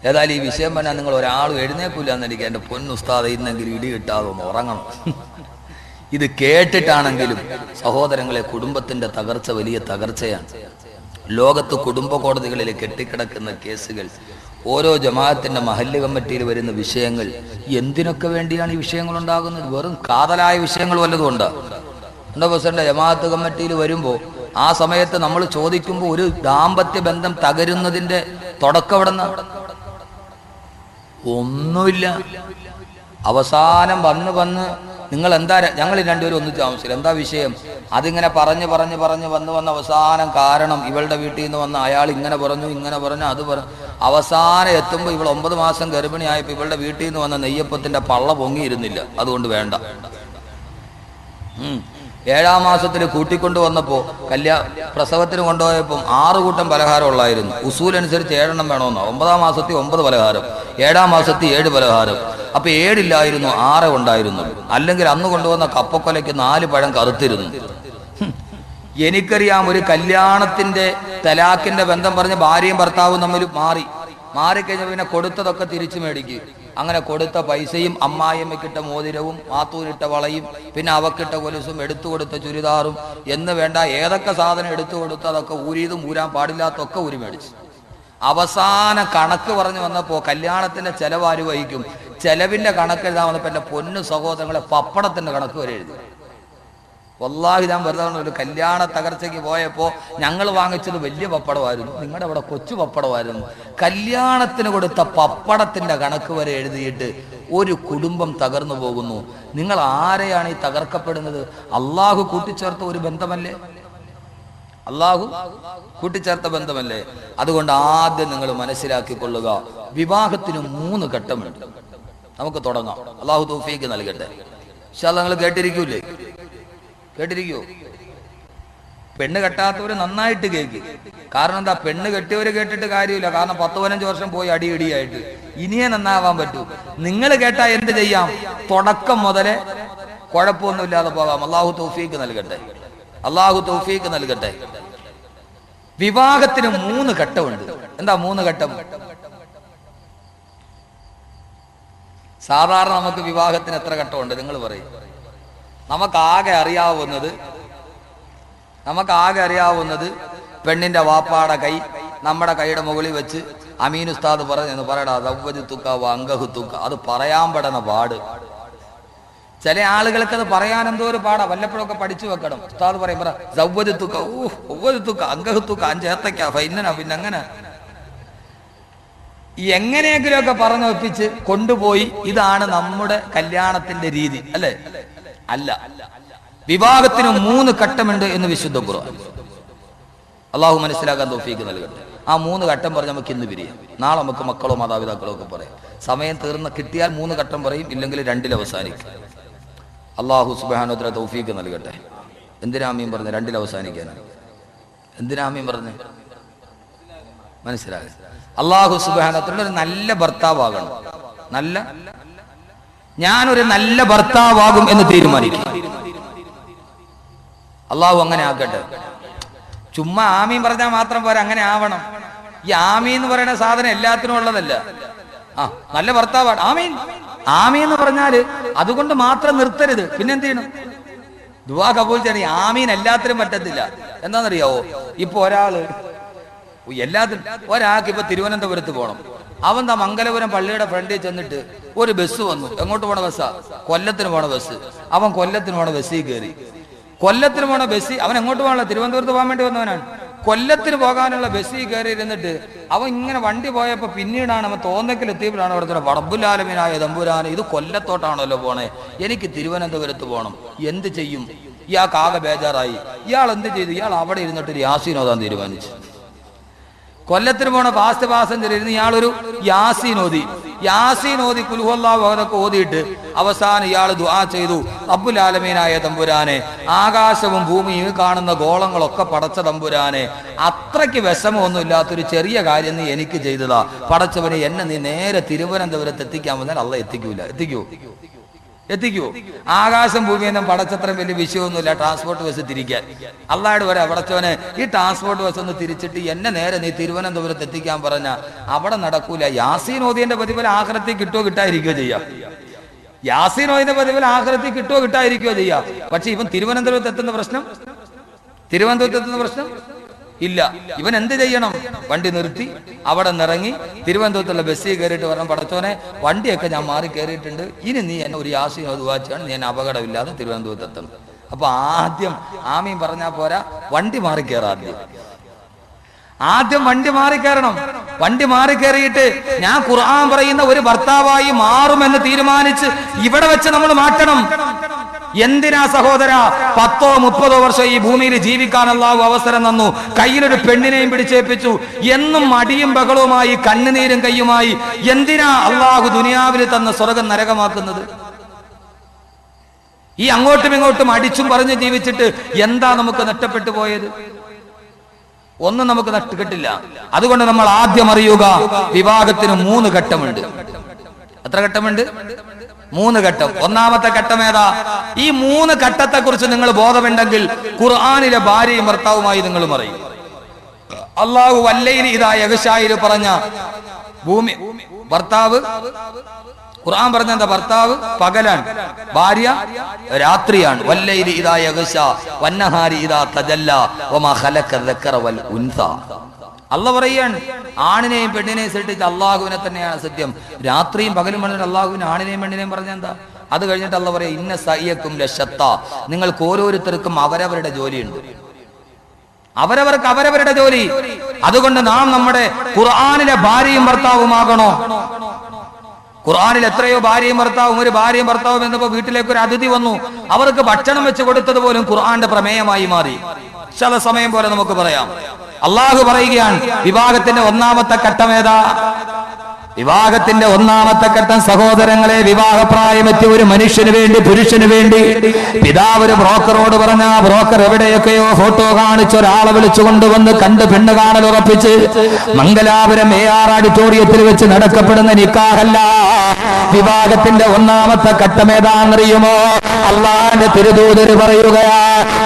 ഏതായാലും ഈ വിഷയം പറഞ്ഞാൽ നിങ്ങൾ ഒരാളും എഴുന്നേക്കില്ല എന്നെനിക്ക് എൻ്റെ പൊന്നുസ്താദ് ഇന്നെങ്കിലും ഇടി കിട്ടാതെ ഒന്ന് ഉറങ്ങണം. ഇത് കേട്ടിട്ടാണെങ്കിലും സഹോദരങ്ങളെ, കുടുംബത്തിന്റെ തകർച്ച വലിയ തകർച്ചയാണ്. ലോകത്ത് കുടുംബ കോടതികളിൽ കെട്ടിക്കിടക്കുന്ന കേസുകൾ, ഓരോ ജമാഅത്തിന്റെ മഹല്ല് കമ്മിറ്റിയിൽ വരുന്ന വിഷയങ്ങൾ, എന്തിനൊക്കെ വേണ്ടിയാണ് ഈ വിഷയങ്ങൾ ഉണ്ടാകുന്നത്? വെറും കാതലായ വിഷയങ്ങൾ വല്ലതും ഉണ്ടോ? എൻ്റെ പ്രസിഡന്റ് ജമാഅത്ത് കമ്മിറ്റിയിൽ വരുമ്പോൾ ആ സമയത്ത് നമ്മൾ ചോദിക്കുമ്പോൾ ഒരു ദാമ്പത്യ ബന്ധം തകരുന്നതിന്റെ തുടക്കം എവിടെ നിന്നാ? ഒന്നുമില്ല. അവസാനം വന്ന് നിങ്ങൾ എന്താ, ഞങ്ങൾ രണ്ടുപേരും ഒന്നിച്ച് താമസിച്ചില്ല, എന്താ വിഷയം? അതിങ്ങനെ പറഞ്ഞ് വന്ന് അവസാനം കാരണം ഇവളുടെ വീട്ടിൽ നിന്ന് വന്ന് അയാൾ ഇങ്ങനെ പറഞ്ഞു അത് പറഞ്ഞു. അവസാനം എത്തുമ്പോൾ ഇവൾ 9 മാസം ഗർഭിണിയായപ്പോൾ ഇവളുടെ വീട്ടിൽ നിന്ന് വന്ന നെയ്യപ്പത്തിന്റെ പള്ള പൊങ്ങിയിരുന്നില്ല, അതുകൊണ്ട് വേണ്ട. 7-ാം മാസത്തിൽ കൂട്ടിക്കൊണ്ടു വന്നപ്പോൾ പ്രസവത്തിന് കൊണ്ടുപോയപ്പോൾ 6 കൂട്ടം പലഹാരം ഉള്ളായിരുന്നു. ഉസൂൽ അനുസരിച്ച് 7 എണ്ണം വേണമെന്നോ. 9-ാം മാസത്തിൽ 9 പലഹാരം, 7-ാം മാസത്തിൽ 7 പലഹാരം. അപ്പൊ 7 ഇല്ലായിരുന്നു, 6 ഉണ്ടായിരുന്നുള്ളൂ. അല്ലെങ്കിൽ അന്ന് കൊണ്ടുവന്ന കപ്പക്കൊലയ്ക്ക് 4 പഴം കറുത്തിരുന്നു. എനിക്കറിയാം, ഒരു കല്യാണത്തിന്റെ തലാഖിന്റെ ബന്ധം പറഞ്ഞ് ഭാര്യയും ഭർത്താവും തമ്മിൽ മാറിക്കഴിഞ്ഞ പിന്നെ കൊടുത്തതൊക്കെ തിരിച്ചു മേടിക്കും. അങ്ങനെ കൊടുത്ത പൈസയും അമ്മായിയമ്മയ്ക്കിട്ട മോതിരവും മാത്തൂരിട്ട വളയും പിന്നെ അവക്കിട്ട കൊലുസും എടുത്തു കൊടുത്ത ചുരിദാറും എന്ന് വേണ്ട ഏതൊക്കെ സാധനം എടുത്തു കൊടുത്ത് അതൊക്കെ ഊരിയതും ഊരാൻ പാടില്ലാത്തൊക്കെ ഊരി മേടിച്ചു. അവസാന കണക്ക് പറഞ്ഞു വന്നപ്പോൾ കല്യാണത്തിന്റെ ചെലവാര് വഹിക്കും? ചെലവിന്റെ കണക്ക് എഴുതാൻ വന്നപ്പോൾ എൻ്റെ പൊന്നു സഹോദരങ്ങളെ, പപ്പടത്തിന്റെ കണക്ക് വരെ എഴുതി. വല്ലാഹി ഞാൻ വെറുതെ ഒരു കല്യാണ തകർച്ചയ്ക്ക് പോയപ്പോൾ ഞങ്ങൾ വാങ്ങിച്ചത് വലിയ പപ്പടമായിരുന്നു, നിങ്ങളുടെ അവിടെ കൊച്ചു പപ്പടമായിരുന്നു. കല്യാണത്തിന് കൊടുത്ത പപ്പടത്തിന്റെ കണക്ക് വരെ എഴുതിയിട്ട് ഒരു കുടുംബം തകർന്നു പോകുന്നു. നിങ്ങൾ ആരെയാണ് ഈ തകർക്കപ്പെടുന്നത്? അള്ളാഹു കൂട്ടിച്ചേർത്ത ഒരു ബന്ധമല്ലേ? അള്ളാഹു കൂട്ടിച്ചേർത്ത ബന്ധമല്ലേ? അതുകൊണ്ട് ആദ്യം നിങ്ങൾ മനസ്സിലാക്കിക്കൊള്ളുക, വിവാഹത്തിന് 3 ഘട്ടമുണ്ട്. നമുക്ക് തുടങ്ങാം. അള്ളാഹു തൗഫീഖ് നൽകട്ടെ. ഇൻഷാ അല്ലാഹ് നിങ്ങൾ കേട്ടിരിക്കൂലേ? പെണ്ണ് കെട്ടാത്തവര് നന്നായിട്ട് കേൾക്കും. കാരണം എന്താ? പെണ്ണ് കെട്ടിയവര് കേട്ടിട്ട് കാര്യമില്ല. കാരണം 10-15 വർഷം പോയി അടിയിടിയായിട്ട് ഇനിയേ നന്നാവാൻ പറ്റൂ. നിങ്ങൾ കേട്ടാ എന്ത് ചെയ്യാം? തുടക്കം മുതലേ കുഴപ്പമൊന്നുമില്ലാതെ പോകാം. അള്ളാഹു തൗഫീഖ് നൽകട്ടെ. വിവാഹത്തിന് 3 ഘട്ടമുണ്ട്. എന്താ 3 ഘട്ടം? സാധാരണ നമുക്ക് വിവാഹത്തിന് എത്ര ഘട്ടമുണ്ട് നിങ്ങൾ പറയും? നമുക്കാകെ അറിയാവുന്നത് പെണ്ണിന്റെ വാപ്പാടെ കൈ നമ്മുടെ കൈയുടെ മുകളിൽ വെച്ച് അമീൻ ഉസ്താദ് പറഞ്ഞു പറയടാ ദവ്വജുത്തുക്ക അങ്കഹുത്തുക്ക. അത് പറയാൻ പെടുന്ന പാട്. ചില ആളുകൾക്ക് അത് പറയാൻ എന്തോ ഒരു പാടാ. വല്ലപ്പോഴൊക്കെ പഠിച്ചു വെക്കണം. ഉസ്താദ് പറയും ദവ്വജുത്തുക്ക അങ്കഹുത്തുക്ക 5 ഏത്തക്ക ഫൈനന. പിന്നെ അങ്ങനെ എങ്ങനെയെങ്കിലുമൊക്കെ പറഞ്ഞു ഒപ്പിച്ച് കൊണ്ടുപോയി. ഇതാണ് നമ്മുടെ കല്യാണത്തിന്റെ രീതി അല്ലേ? അല്ല. വിവാഹത്തിന് 3 ഘട്ടമുണ്ട് എന്ന് വിശുദ്ധ ഖുർആൻ. അള്ളാഹു മനസ്സിലാക്കാൻ തൗഫീഖ് നൽകട്ടെ. ആ 3 ഘട്ടം പറഞ്ഞ് നമുക്ക് ഇന്ന് പിരിയാം. നാളെ നമുക്ക് മക്കളോ മാതാപിതാക്കളോ ഒക്കെ പറയാം. സമയം കിട്ടിയാൽ 3 ഘട്ടം പറയും, ഇല്ലെങ്കിൽ 2-ൽ അവസാനിക്കും. അള്ളാഹു സുബ്ഹാനഹു വ തആല തൗഫീഖ് നൽകട്ടെ. എന്തിനാ ആമീൻ പറഞ്ഞ്? 2-ൽ അവസാനിക്കാനാണ്. എന്തിനാ ആമീൻ പറഞ്ഞ്? മനസ്സിലായി? അള്ളാഹു സുബ്ഹാനഹു വ തആല ഒരു നല്ല ഭർത്താവാകണം. ഞാനൊരു നല്ല ഭർത്താവാകും എന്ന് തീരുമാനിക്കും. അള്ളാഹു അങ്ങനെ ആക്കട്ടെ. ചുമ്മാ ആമീൻ പറഞ്ഞാൽ മാത്രം പോരാ, അങ്ങനെ ആവണം. ഈ ആമീൻ എന്ന് പറയുന്ന സാധനം എല്ലാത്തിനും ഉള്ളതല്ല. നല്ല ഭർത്താവാണ് ആമീൻ എന്ന് പറഞ്ഞാല് അതുകൊണ്ട് മാത്രം നിർത്തരുത്. പിന്നെന്ത് ചെയ്യണം? ദുആ കബൂൽ ചെയ്യണം. ആമീൻ എല്ലാത്തിനും പറ്റത്തില്ല. എന്താണെന്നറിയാവോ? ഇപ്പൊ ഒരാൾക്ക് ഇപ്പൊ തിരുവനന്തപുരത്ത് പോകണം. അവൻ മംഗലപുരം പള്ളിയുടെ ഫ്രണ്ടിൽ ചെന്നിട്ട് ഒരു ബസ് വന്നു. എങ്ങോട്ട് പോണ ബസ്സാ? കൊല്ലത്തിന് പോണ ബസ്. അവൻ കൊല്ലത്തിന് പോണ ബസ്സിൽ കയറി. കൊല്ലത്തിന് പോണ ബസ്സിൽ അവൻ എങ്ങോട്ട് പോകണല്ലോ? തിരുവനന്തപുരത്ത് പോകാൻ വേണ്ടി വന്നവനാണ്. കൊല്ലത്തിന് പോകാനുള്ള ബസ്സിൽ കയറി ഇരുന്നിട്ട് അവൻ ഇങ്ങനെ വണ്ടി പോയപ്പോ പിന്നീടാണ് അവൻ തോന്നക്കിലെത്തിയപ്പോഴാണ് അവിടുത്തെ റബ്ബുൽ ആലമീനായ തമ്പുരാനെ, ഇത് കൊല്ലത്തോട്ടാണല്ലോ പോണേ, എനിക്ക് തിരുവനന്തപുരത്ത് പോകണം, എന്ത് ചെയ്യും? ഇയാൾക്ക് ആകെ ബേജാറായി. ഇയാൾ എന്ത് ചെയ്തു? ഇയാൾ അവിടെ ഇരുന്നിട്ട് യാസീൻ ഓതാൻ തീരുമാനിച്ചു. കൊല്ലത്തിന് പോണ ഫാസ്റ്റ് പാസഞ്ചർ ഇരുന്ന് ഇയാളൊരു യാസീൻ ഓതി കുൽഹുവല്ലാഹു അഹദൊക്കെ ഓതിയിട്ട് അവസാനം ഇയാൾ ദുആ ചെയ്തു, റബ്ബുൽ ആലമീനായ തമ്പുരാനെ, ആകാശവും ഭൂമിയും കാണുന്ന ഗോളങ്ങളൊക്കെ പടച്ച തമ്പുരാനെ, അത്രയ്ക്ക് വിഷമമൊന്നും ഇല്ലാത്തൊരു ചെറിയ കാര്യം നീ എനിക്ക് ചെയ്തതാ. പടച്ചവനെ, എന്നെ നീ നേരെ തിരുവനന്തപുരത്ത് എത്തിക്കാൻ വന്നാൽ അള്ളാഹ് എത്തിക്കൂ? എത്തിക്കുവോ? ആകാശം ഭൂമിയൊന്നും പടച്ചത്രയും വലിയ വിഷയമൊന്നുമില്ല ട്രാൻസ്പോർട്ട് ബസ് തിരിക്കാൻ. അള്ളാഹുവോട് പറയാം, പടച്ചോനെ ഈ ട്രാൻസ്പോർട്ട് ബസ് ഒന്ന് തിരിച്ചിട്ട് എന്നെ നേരെ നീ തിരുവനന്തപുരത്ത് എത്തിക്കാൻ പറഞ്ഞ അവിടെ നടക്കൂല. യാസീൻ ഓതിയന്റെ പ്രതിഫലം ആഖിറത്തിൽ കിട്ടുമോ കിട്ടാതിരിക്കുകയോ ചെയ്യാം. യാസീൻ ഓതിന്റെ പ്രതിഫലം ആഖിറത്തിൽ കിട്ടുമോ കിട്ടാതിരിക്കുകയോ ചെയ്യാം. പക്ഷെ ഇവൻ തിരുവനന്തപുരത്ത് എത്തുന്ന പ്രശ്നം ഇല്ല. ഇവൻ എന്ത് ചെയ്യണം? വണ്ടി നിർത്തി അവിടെ നിറങ്ങി തിരുവനന്തപുരത്തുള്ള ബസ്സിൽ കയറിയിട്ട് പറഞ്ഞു, പടച്ചോനെ വണ്ടിയൊക്കെ ഞാൻ മാറി കയറിയിട്ടുണ്ട്, ഇനി നീ എന്നെ ഒരു യാസീൻ ഓതുവാച്ചാണ്, നീ എന്നെ അപകടമില്ലാതെ തിരുവനന്തപുരത്ത് എത്തണം. അപ്പൊ ആദ്യം ആമീൻ പറഞ്ഞാൽ പോരാ, വണ്ടി മാറി കയറാം. ആദ്യം വണ്ടി മാറി കയറണം. വണ്ടി മാറി കയറിയിട്ട് ഞാൻ ഖുർആൻ പറയുന്ന ഒരു ഭർത്താവായി മാറുമെന്ന് തീരുമാനിച്ച് ഇവിടെ വെച്ച് നമ്മൾ മാറ്റണം. എന്തിനാ സഹോദര 10-30 വർഷം ഈ ഭൂമിയിൽ ജീവിക്കാൻ അല്ലാഹു അവസരം തന്നു, കയ്യിലൊരു പെണ്ണിനെയും പിടിച്ചേൽപ്പിച്ചു, എന്നും അടിയും ബഹളവുമായി കണ്ണുനീരും കയ്യുമായി എന്തിനാ അല്ലാഹു ദുനിയാവിൽ തന്ന സ്വർഗം നരകമാക്കുന്നത്? ഈ അങ്ങോട്ടും ഇങ്ങോട്ടും അടിച്ചും പറഞ്ഞ് ജീവിച്ചിട്ട് എന്താ നമുക്ക് നഷ്ടപ്പെട്ടു പോയത്? ഒന്നും നമുക്ക് നഷ്ടപ്പെട്ടില്ല. അതുകൊണ്ട് നമ്മൾ ആദ്യം അറിയുക, വിവാഹത്തിന് 3 ഘട്ടമുണ്ട്. എത്ര ഘട്ടമുണ്ട്? 3 ഘട്ടം. ഒന്നാമത്തെ ഘട്ടം ഏതാ? ഈ 3 ഘട്ടത്തെ കുറിച്ച് നിങ്ങൾ ബോധമുണ്ടെങ്കിൽ ഖുർആനിലെ ഭാര്യയും ഭർത്താവുമായി നിങ്ങൾ പറയും. അല്ലാഹു വല്ലൈലി ഇദാ യഗ്ശായിൽ പറഞ്ഞ ഭൂമി ഭർത്താവ്, ഖുർആൻ പറഞ്ഞ എന്താ? ഭർത്താവ് പകലാണ്, ഭാര്യ രാത്രിയാണ്. വല്ലൈലി ഇദാ യഗ്ശാ വന്നഹാരി ഇദാ തജല്ലാ വമാ ഖലഖ ദക്കറ വൽ ഉൻസ. അല്ലാഹു പറയാണ്, ആണിനെയും പെണ്ണിനെയും സൃഷ്ടിച്ച അല്ലാഹുവിനെ തന്നെയാണ് സത്യം. രാത്രിയും പകലും പറഞ്ഞിട്ട് അല്ലാഹുവിനെ ആണിനെയും പെണ്ണിനെയും പറഞ്ഞ എന്താ? അത് കഴിഞ്ഞിട്ട് അല്ലാഹു പറയാ, ഇന്ന സയ്യക്കും ലശത്ത, നിങ്ങൾക്ക് ഓരോരുത്തർക്കും അവരവരുടെ ജോലിയുണ്ട്, അവരവർക്ക് അവരവരുടെ ജോലി. അതുകൊണ്ട് നാം നമ്മുടെ ഖുർആനിലെ ഭാര്യയും ഭർത്താവുമാകണോ? ഖുർആനിൽ എത്രയോ ഭാര്യയും ഭർത്താവും, ഒരു ഭാര്യയും ഭർത്താവും എന്നപ്പോ വീട്ടിലേക്ക് ഒരു അതിഥി വന്നു, അവർക്ക് ഭക്ഷണം വെച്ച് കൊടുത്തത് പോലും ഖുർആന്റെ പ്രമേയമായി മാറി. ചില സമയം പോലെ നമുക്ക് പറയാം. അള്ളാഹു പറയുകയാണ്, വിവാഹത്തിന്റെ ഒന്നാമത്തെ ഘട്ടം ഏതാ? വിവാഹത്തിന്റെ ഒന്നാമത്തെ ഘട്ടം സഹോദരങ്ങളെ, വിവാഹപ്രായമെത്തിയ ഒരു മനുഷ്യന് വേണ്ടി, പുരുഷന് വേണ്ടി പിതാവ് ഒരു ബ്രോക്കറോട് പറഞ്ഞ, ബ്രോക്കർ എവിടെയൊക്കെയോ ഫോട്ടോ കാണിച്ച് ഒരാളെ വിളിച്ചു കൊണ്ടുവന്ന് കണ്ട് പെണ്ണ് കാണൽ ഉറപ്പിച്ച് മംഗലാപുരം AR ഓഡിറ്റോറിയത്തിൽ വെച്ച് നടക്കപ്പെടുന്ന നിക്കാഹല്ല. വിവാഹത്തിന്റെ ഒന്നാമത്തെ ഘട്ടം ഏതാണെന്നറിയുമോ? അള്ളാന്റെ തിരുദൂതര് പറയുകയാ,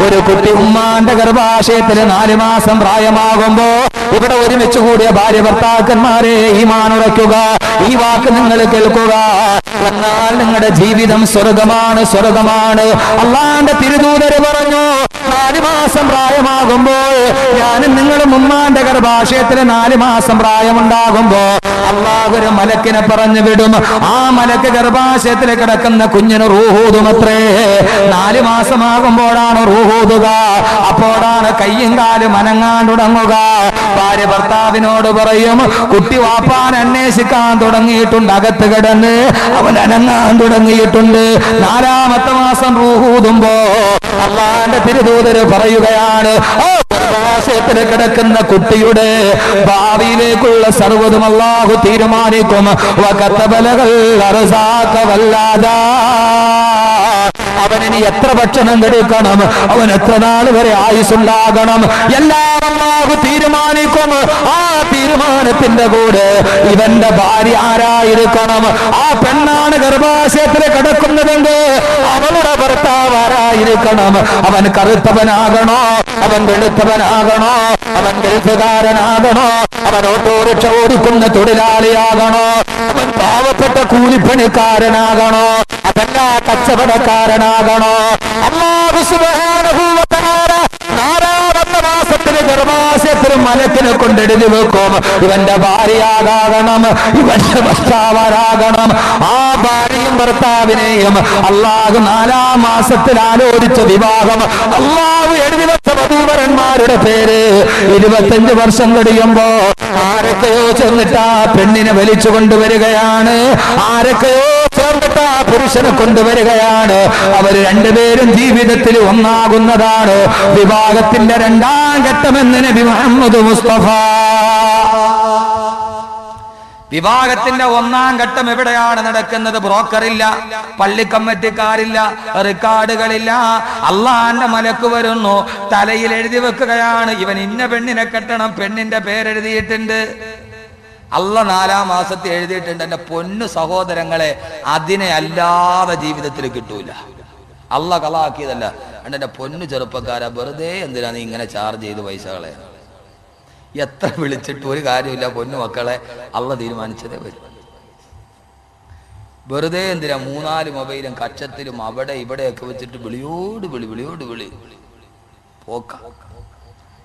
ഒരു കുട്ടി ഉമ്മാന്റെ ഗർഭാശയത്തിൽ 4 മാസം പ്രായമാകുമ്പോ ഇവിടെ ഒരുമിച്ച് കൂടിയ ഭാര്യ ഭർത്താക്കന്മാരെ ഈമാൻ ഉറയ്ക്കുക, ഈ വാക്ക് നിങ്ങൾ കേൾക്കുക, എന്നാൽ നിങ്ങളുടെ ജീവിതം സ്വർഗമാണ്, സ്വർഗമാണ്. അള്ളാന്റെ തിരുദൂതര് പറഞ്ഞു, 4 മാസം പ്രായമാകുമ്പോൾ ഞാനും നിങ്ങളും ഉമ്മാന്റെ ഗർഭാശയത്തിൽ 4 മാസം പ്രായമുണ്ടാകുമ്പോ അള്ളാഹു ഒരു മലക്കിനെ പറഞ്ഞു വിടും. ആ മലക്ക് ഗർഭാശയത്തിൽ കിടക്കുന്ന കുഞ്ഞിന് റൂഹൂതുമത്രേ. 4 മാസമാകുമ്പോഴാണ് റൂഹൂതുക. അപ്പോഴാണ് കയ്യും കാലും അനങ്ങാൻ തുടങ്ങുക. ഭാര്യ ഭർത്താവിനോട് പറയും, കുട്ടി വാപ്പാൻ അന്വേഷിക്കാൻ തുടങ്ങിയിട്ടുണ്ട്, അകത്ത് കിടന്ന് അവൻ അനങ്ങാൻ തുടങ്ങിയിട്ടുണ്ട്. 4ാമത്തെ മാസം റൂഹൂതുമ്പോ അള്ളാന്റെ തിരുദൂതര് പറയുകയാണ്, ഗർഭാശയത്തിൽ കിടക്കുന്ന കുട്ടിയുടെ ഭാവിയിലേക്കുള്ള സർവ്വതും അല്ലാഹു തീരുമാനിക്കും. അവനിനി എത്ര ഭക്ഷണം കഴിക്കണം, അവൻ എത്ര നാൾ വരെ ആയുസ്സുണ്ടാകണം, എല്ലാം അല്ലാഹു തീരുമാനിക്കും. ആ തീരുമാനത്തിന്റെ കൂടെ ഇവന്റെ ഭാര്യ ആരായിരിക്കണം? ആ പെണ്ണാണ് ഗർഭാശയത്തിൽ കിടക്കുന്നതെങ്കിൽ അവളുടെ ഭർത്താവ് ആരായിരിക്കണം? അവൻ കറുത്തവനാകണോ? അവൻ വെളുത്തവനാകണോ? അവൻ ഗൾഫുകാരനാകണോ? അവൻ ഓട്ടോറിക്ഷ ഓടിക്കുന്ന തൊഴിലാളിയാകണോ? അവൻ പാവപ്പെട്ട കൂലിപ്പണിക്കാരനാകണോ? അതല്ല കച്ചവടക്കാരനാകണോ? അല്ലാഹു സുബ്ഹാനഹു വ തആല 4ാമത്തെ മാസത്തിലെ ഗർഭാശയത്തിൽ മലക്കിനെ കൊണ്ടെഴുതി വെക്കും, ഇവന്റെ ഭാര്യയാകണം, ഇവന്റെ ഭർത്താവരാകണം. ആ ഭാര്യയും ഭർത്താവിനെയും അല്ലാഹു 4ാം മാസത്തിൽ ആലോചിച്ച വിവാഹം അല്ലാഹു എഴുതി വെച്ച വധൂവരന്മാരുടെ പേര് 25 വർഷം കഴിയുമ്പോ ആരൊക്കെയോ ചെന്നിട്ട് ആ പെണ്ണിനെ വലിച്ചു കൊണ്ടുവരികയാണ്, ആരൊക്കെയോ ചേർന്നിട്ട് ആ പുരുഷനെ കൊണ്ടുവരികയാണ്. അവര് രണ്ടുപേരും ജീവിതത്തിൽ ഒന്നാകുന്നതാണ് വിവാഹത്തിന്റെ 2ാം ഘട്ടമെന്ന് നബി മുഹമ്മദ് മുസ്തഫ. വിവാഹത്തിന്റെ 1ാം ഘട്ടം എവിടെയാണ് നടക്കുന്നത്? ബ്രോക്കറില്ല, പള്ളി കമ്മിറ്റിക്കാരില്ല, റെക്കോർഡുകളില്ല. അള്ളാന്റെ മലക്ക് വരുന്നു, തലയിൽ എഴുതി വെക്കുകയാണ്, ഇവൻ ഇന്ന പെണ്ണിനെ കെട്ടണം, പെണ്ണിന്റെ പേരെഴുതിയിട്ടുണ്ട്. അള്ള 4-ാം മാസത്തിൽ എഴുതിയിട്ടുണ്ട്, എൻ്റെ പൊന്നു സഹോദരങ്ങളെ, അതിനെ അല്ലാതെ ജീവിതത്തിൽ കിട്ടൂല. അള്ള കളാക്കിയതല്ല. എൻ്റെ പൊന്നു ചെറുപ്പക്കാരാ, വെറുതെ എന്തിനാ നീ ഇങ്ങനെ ചാർജ് ചെയ്ത് പൈസകളെ? എത്ര വിളിച്ചിട്ട് ഒരു കാര്യമില്ല പൊന്നു മക്കളെ, അള്ള തീരുമാനിച്ചതേ വരും. വെറുതെ എന്തിനാ 3-4 മൊബൈലും കച്ചത്തിലും അവിടെ ഇവിടെയൊക്കെ വെച്ചിട്ട് വിളിയോട് വിളി പോക്ക.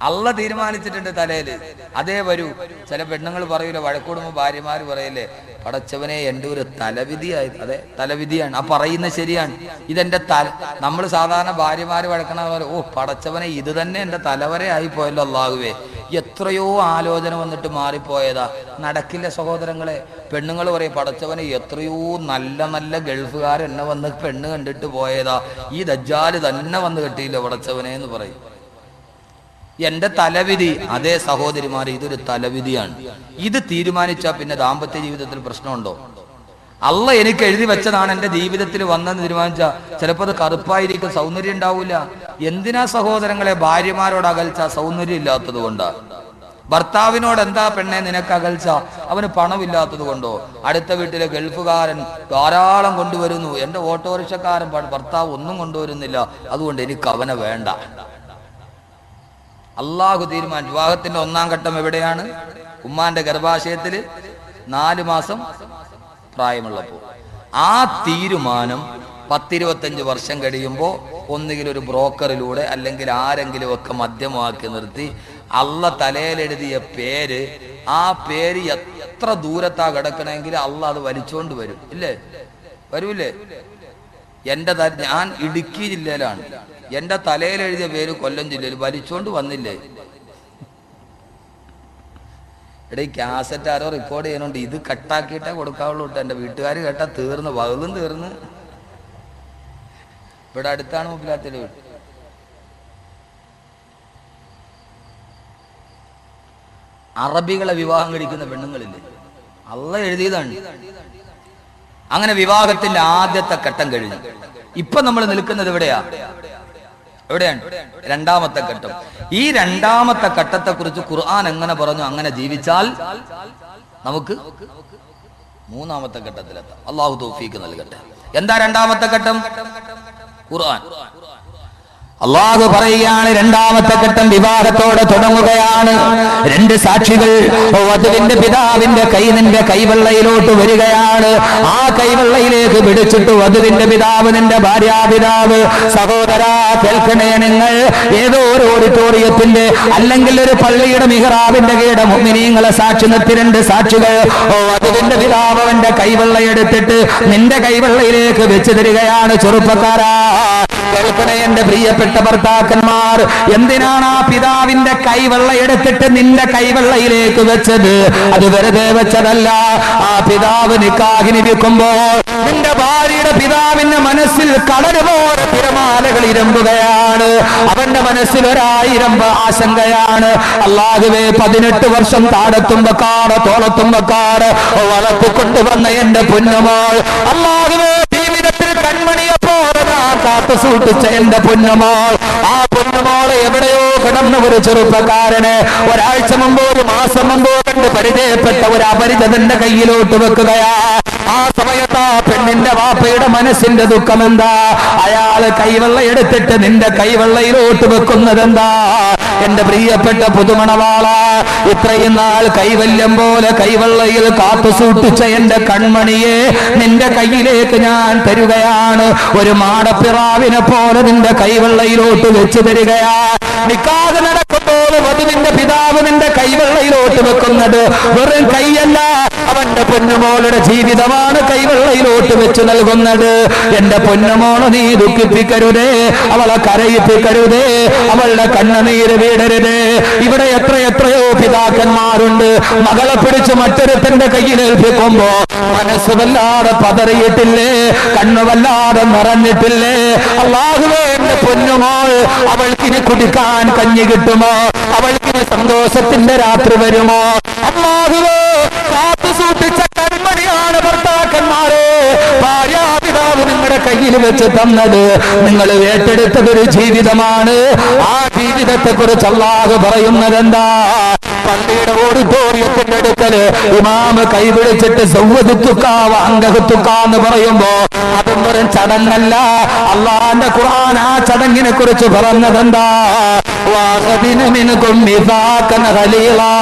അള്ള തീരുമാനിച്ചിട്ടുണ്ട് തലയില്, അതേ വരൂ. ചില പെണ്ണുങ്ങൾ പറയൂല, വഴക്കൂടുമ്പോൾ ഭാര്യമാര് പറയല്ലേ, പടച്ചവനെ എൻ്റെ ഒരു തലവിധിയായി. അതെ, തലവിധിയാണ്. ആ പറയുന്നത് ശരിയാണ്. ഇതെന്റെ നമ്മൾ സാധാരണ ഭാര്യമാര് വഴക്കണ പോലെ, ഓ പടച്ചവനെ ഇത് തന്നെ എൻ്റെ തലവരെ ആയിപ്പോയല്ലോ അള്ളാഹുവേ. എത്രയോ ആലോചന വന്നിട്ട് മാറിപ്പോയതാ. നടക്കില്ല സഹോദരങ്ങളെ. പെണ്ണുങ്ങൾ പറയും, പടച്ചവനെ എത്രയോ നല്ല നല്ല ഗൾഫുകാർ എന്നെ വന്ന് പെണ്ണ് കണ്ടിട്ട് പോയതാ, ഈ ദജ്ജാല് തന്നെ വന്ന് കെട്ടിയില്ല പടച്ചവനെ എന്ന് പറയും. എന്റെ തലവിധി. അതേ സഹോദരിമാരെ, ഇതൊരു തലവിധിയാണ്. ഇത് തീരുമാനിച്ചാൽ പിന്നെ ദാമ്പത്യ ജീവിതത്തിൽ പ്രശ്നമുണ്ടോ? അള്ള എനിക്ക് എഴുതി വെച്ചതാണ് എൻ്റെ ജീവിതത്തിൽ വന്നെന്ന് തീരുമാനിച്ചാൽ ചിലപ്പോൾ അത് കറുപ്പായിരിക്കും, സൗന്ദര്യം ഉണ്ടാവില്ല. എന്തിനാ സഹോദരങ്ങളെ ഭാര്യമാരോട് അകൽച്ച? സൗന്ദര്യം ഇല്ലാത്തത് കൊണ്ടാ. ഭർത്താവിനോട് എന്താ പെണ്ണെ നിനക്ക് അകൽച്ച? അവന് പണമില്ലാത്തത് കൊണ്ടോ? അടുത്ത വീട്ടിലെ ഗൾഫുകാരൻ ധാരാളം കൊണ്ടുവരുന്നു, എൻ്റെ ഓട്ടോറിക്ഷക്കാരൻ ഭർത്താവ് ഒന്നും കൊണ്ടുവരുന്നില്ല, അതുകൊണ്ട് എനിക്ക് അവനെ വേണ്ട. അള്ളാഹു തീരുമാനം. വിവാഹത്തിന്റെ 1-ാം ഘട്ടം എവിടെയാണ്? ഉമ്മാന്റെ ഗർഭാശയത്തിൽ 4 മാസം പ്രായമുള്ളപ്പോൾ. ആ തീരുമാനം 10-25 വർഷം കഴിയുമ്പോൾ ഒന്നുകിൽ ഒരു ബ്രോക്കറിലൂടെ അല്ലെങ്കിൽ ആരെങ്കിലും ഒക്കെ മധ്യമാക്കി നിർത്തി അള്ള തലയിലെഴുതിയ പേര്, ആ പേര് എത്ര ദൂരത്താ കിടക്കണമെങ്കിൽ അള്ള അത് വലിച്ചോണ്ട് വരും. ഇല്ലേ? വരൂല്ലേ? ഞാൻ ഇടുക്കി ജില്ലയിലാണ്, എന്റെ തലയിലെഴുതിയ പേര് കൊല്ലം ജില്ലയിൽ, വലിച്ചോണ്ട് വന്നില്ലേ? എടേ, കാസറ്റ് ആരോ റെക്കോർഡ് ചെയ്യുന്നുണ്ട്, ഇത് കട്ടാക്കിയിട്ടേ കൊടുക്കാവുള്ളൂ കേട്ടോ. എൻ്റെ വീട്ടുകാർ കേട്ടാ തീർന്ന്, വകലും തീർന്ന്. ഇവിടെ അടുത്താണ് മുപ്പിലാത്തിൻ്റെ വീട്. അറബികളെ വിവാഹം കഴിക്കുന്ന പെണ്ണുങ്ങളില്ലേ, അള്ള എഴുതിയതാണ്. അങ്ങനെ വിവാഹത്തിന്റെ ആദ്യത്തെ ഘട്ടം കഴിഞ്ഞു. ഇപ്പൊ നമ്മൾ നിൽക്കുന്നത് എവിടെയാണ്? 2-ാമത്തെ ഘട്ടം. ഈ 2-ാമത്തെ ഘട്ടത്തെ കുറിച്ച് ഖുർആൻ എങ്ങനെ പറഞ്ഞു? അങ്ങനെ ജീവിച്ചാൽ നമുക്ക് 3-ാമത്തെ ഘട്ടത്തിലെത്താം. അള്ളാഹു തൗഫീഖ് നൽകട്ടെ. എന്താ 2-ാമത്തെ ഘട്ടം? ഖുർആൻ അള്ളാഹു പറയുകയാണ്, 2-ാമത്തെ ഘട്ടം വിവാഹത്തോടെ തുടങ്ങുകയാണ്. 2 സാക്ഷികൾ, വധുവിന്റെ പിതാവിന്റെ കൈ നിന്റെ കൈവെള്ളയിലോട്ട് വരികയാണ്. ആ കൈവെള്ളയിലേക്ക് പിടിച്ചിട്ട് വധുവിന്റെ പിതാവ്, നിന്റെ ഭാര്യാപിതാവ്, സഹോദരാ കേൾക്കണേ, നിങ്ങൾ ഏതോ ഒരു ഓഡിറ്റോറിയത്തിന്റെ അല്ലെങ്കിൽ ഒരു പള്ളിയുടെ മിഹ്റാബിന്റെ കീഴെ മുഅ്മിനീങ്ങളെ സാക്ഷി നിർത്തി 2 സാക്ഷികൾ വധുവിന്റെ പിതാവ് അവന്റെ കൈവെള്ളയെടുത്തിട്ട് നിന്റെ കൈവെള്ളയിലേക്ക് വെച്ച് തരികയാണ്. ചെറുപ്പക്കാരാ കേൾക്കണേ, എന്റെ പ്രിയപ്പെട്ട ഭർത്താക്കന്മാർ, എന്തിനാണ് ആ പിതാവിന്റെ കൈവെള്ള എടുത്തിട്ട് നിന്റെ കൈവെള്ളയിലേക്ക് വെച്ചത്? അത് വെറുതെ വെച്ചതല്ല. ആ പിതാവ് നിക്കാഹിന് വിൽക്കുമ്പോൾ നിന്റെ ഭാര്യയുടെ പിതാവിന്റെ മനസ്സിൽ കടല് പോലെ തിരമാലകൾ ഇരമ്പുകയാണ്. അവന്റെ മനസ്സിൽ 1000 ആശങ്കയാണ്. അല്ലാഹുവേ, 18 വർഷം താടത്തുമ്പക്കാട് തോളത്തുമ്പക്കാട് വളർത്തിക്കൊണ്ടുവന്ന എന്റെ പൊന്നുമോൾ, അല്ലാഹുവേ ജീവിതത്തിൽ കൺമണിയെ പോലെ കാത്തു സൂക്ഷിച്ച എന്റെ പൊന്നുമോൾ, ആ പൊന്നുമോളെ എവിടെയോ കിടന്ന ഒരു ചെറുപ്പക്കാരന് ഒരാഴ്ച മുമ്പോ 1 മാസം മുമ്പോ കണ്ട് പരിചയപ്പെട്ട ഒരു അപരിചിതന്റെ കയ്യിലോട്ട് വെക്കുകയാ. ആ സമയത്ത് ആ പെണ്ണിന്റെ വാപ്പയുടെ മനസ്സിന്റെ ദുഃഖം എന്താ? അയാള് കൈവെള്ള എടുത്തിട്ട് നിന്റെ കൈവെള്ളയിലോട്ട് വെക്കുന്നതെന്താ? എന്റെ പ്രിയപ്പെട്ട പുതുമണവാള, ഇത്രയും നാൾ കൈവല്യം പോലെ കൈവെള്ളയിൽ കാത്തു സൂക്ഷിച്ച എന്റെ കൺമണിയെ നിന്റെ കയ്യിലേക്ക് ഞാൻ തരുകയാണ്. ഒരു മാടപ്പിറാവിനെ പോലെ നിന്റെ കൈവെള്ളയിലോട്ട് വെച്ച് തരികയാ. നിക്കാഹ് നടക്കുമ്പോൾ വധുവിന്റെ പിതാവ് നിന്റെ കൈവെള്ളയിലോട്ട് വെക്കുന്നത് വെറും കൈയല്ല, അവന്റെ പൊന്നുമോളുടെ ജീവിതമാണ് കൈവെള്ളയിലോട്ട് വെച്ച് നൽകുന്നത്. എന്റെ പൊന്നുമോളെ നീ ദുഃഖിപ്പിക്കരുതേ, അവളെ കരയിപ്പിക്കരുതേ, അവളുടെ കണ്ണുനീര് വീടരുതേ. ഇവിടെ എത്രയോ പിതാക്കന്മാരുണ്ട്, മകളെ പിടിച്ച് മറ്റൊരുത്തന്റെ കയ്യിൽ ഏൽപ്പിക്കുമ്പോ മനസ്സ് വല്ലാതെ പതറിയിട്ടില്ലേ, കണ്ണു വല്ലാതെ നിറഞ്ഞിട്ടില്ലേ? അല്ലാഹുവേ, എന്റെ പൊന്നുമോൾ, അവൾക്കിനി കുടിക്കാൻ കഞ്ഞി കിട്ടുമോ? അവൾക്കിനി സന്തോഷത്തിന്റെ രാത്രി വരുമോ? അല്ലാഹുവേ, കാത്തു സൂക്ഷിച്ച കൺമണിയാണ് ഭർത്താക്കന്മാരെ ഭാര്യാപിതാവ് നിങ്ങളുടെ കയ്യിൽ വെച്ച് തന്നത്. നിങ്ങൾ ഏറ്റെടുത്തതൊരു ജീവിതമാണ്. ആ ജീവിതത്തെ കുറിച്ച് അല്ലാഹു പറയുന്നത് എന്താ? പള്ളിയുടെ ഓഡിറ്റോറിയത്തിന്റെ അടുക്കല് ഇമാമ് കൈപിടിച്ചിട്ട് എന്ന് പറയുമ്പോ അതും വെറും ചടങ്ങല്ല. അള്ളാന്റെ ഖുർആൻ ആ ചടങ്ങിനെ കുറിച്ച് പറഞ്ഞതെന്താ? വാഖദിന മിൻകും മിസാഖൻ ഖലീലാ,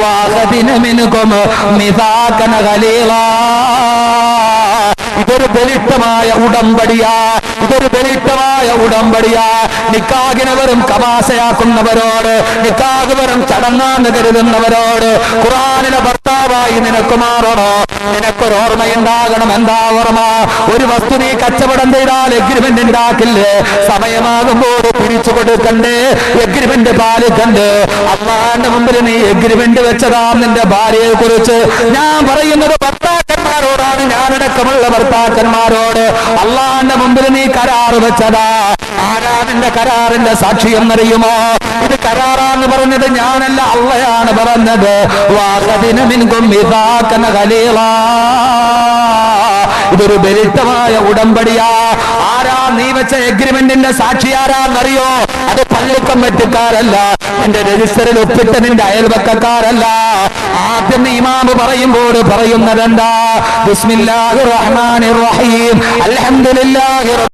വാഖദിന മിൻകും മിസാഖൻ ഖലീലാ. ഇതൊരു ബലിഷ്ഠമായ ഉടമ്പടിയാ, ഇതൊരു ബലിഷ്ഠമായ ഉടമ്പടിയാ. നിക്കാഹിനെ വെറും തമാശയാക്കുന്നവരോട്, നിക്കാഹ് വെറും ചടങ്ങാന്ന് കരുതുന്നവരോട് ഖുർആനിലെ ഭർത്താവായി നിനക്ക് മാറണോ? നിനക്കൊരു ഓർമ്മയുണ്ടാകണം. എന്താ ഓർമ്മ? ഒരു വസ്തു നീ കച്ചവടം ചെയ്താൽ എഗ്രിമെന്റ് ഉണ്ടാക്കില്ലേ? സമയമാകുമ്പോൾ പിരിച്ചു കൊടുക്കണ്ടേ? എഗ്രിമെന്റ് പാലിക്കണ്ടേ? അള്ളാന്റെ മുമ്പിൽ നീ എഗ്രിമെന്റ് വെച്ചതാ നിന്റെ ഭാര്യയെ കുറിച്ച്. ഞാൻ പറയുന്നത് ഭർത്താക്കന്മാരോടാണ്, ഞാനടക്കമുള്ള ഭർത്താക്കന്മാരോട്. അള്ളാന്റെ മുമ്പിൽ നീ കരാറ് വെച്ചതാ. ആരാ നിന്റെ കരാറിന്റെ സാക്ഷി എന്നറിയുമോ? ഇത് കരാറാന്ന് പറഞ്ഞത് ഞാനല്ല, അള്ളയാണ് പറഞ്ഞത്. വാഖദിന മിൻകും മിസാഖൻ ഖലീലാ. ഇതൊരു ബലിഷ്ഠമായ ഉടമ്പടിയാ. ആരാ നീ വെച്ച എഗ്രിമെന്റിന്റെ സാക്ഷി ആരാന്നറിയോ? അത് പള്ളി കമ്മിറ്റിക്കാരല്ല, നിന്റെ രജിസ്റ്ററിൽ ഒപ്പിട്ട നിന്റെ അയൽവക്കക്കാരല്ല. ആദ്യം ഇമാമ് പറയുമ്പോൾ പറയുന്നതെന്താ? ബിസ്മില്ലാഹിർ റഹ്മാനിർ റഹീം, അൽഹംദുലില്ലാഹി